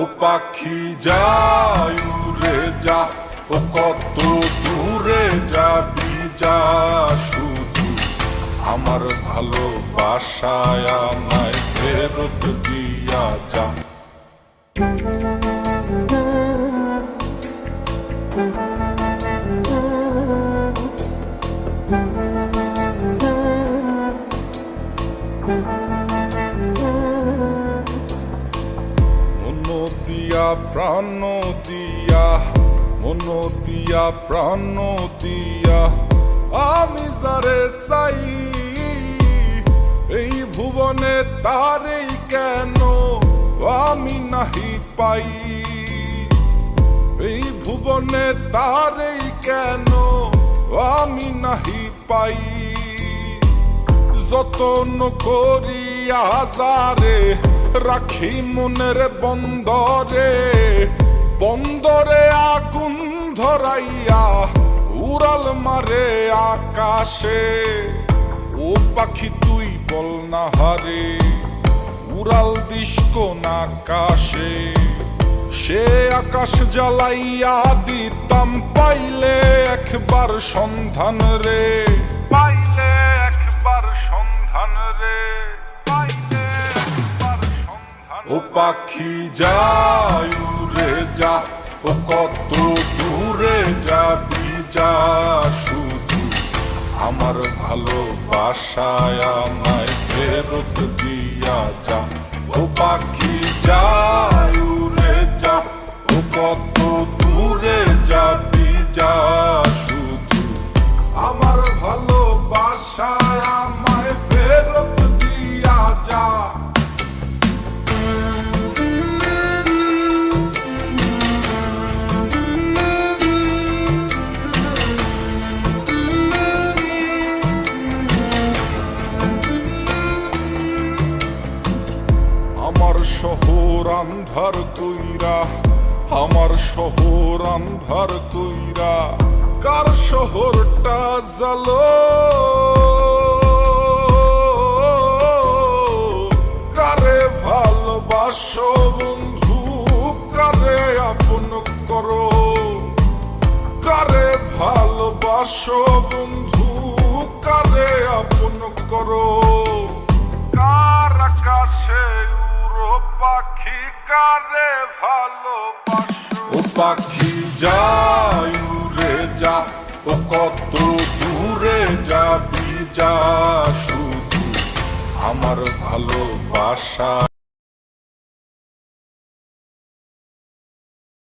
ও পাখি যায় উড়ে যা, ও কত দূরে যাবি যা, শুধু আমার ভালোবাসায় আমায় ফেরত দিয়া যা। প্রাণ দিয়া, মন দিয়া প্রাণ দিয়া আমি যারে চাই, এই ভুবনে তারেই কেন আমি নাহি পাই, এই ভুবনে তারেই কেন আমি নাহি পাই। যতন করিয়া যারে রাখি মনের বন্দরে, বন্দরে আগুন ধরাইয়া উড়াল মারে আকাশে। ও পাখি তুই বল না হারে, উড়াল দিস কোন আকাশে, সে আকাশ জ্বালাইয়া দিতাম পাইলে একবার সন্ধান রে, পাইলে একবার সন্ধান রে। ও পাখি যায় উড়ে যা, ও কত দূরে যাবি যা, শুধু আমার ভালোবাসায় আমায় ফেরত দিয়া যা। ও পাখি যায় উড়ে যা, ও কত দূরে যাবি যা, শুধু আমার ভালোবাসায় আমায় ফেরত দিয়া যা। আমার শহর আন্ধার কইরা, আমার শহর আন্ধার কইরা কার শহরটা জ্বালো, কারে ভালোবাসো বন্ধু, কারে আপন করো, কারে ভালোবাসো বন্ধু, কারে আপন করো। কার আকাশে পাখি কারে ভালোবাসো, ও পাখি যায় উড়ে যা, ও কত দূরে যাবি যা, শুধু আমার ভালোবাসা।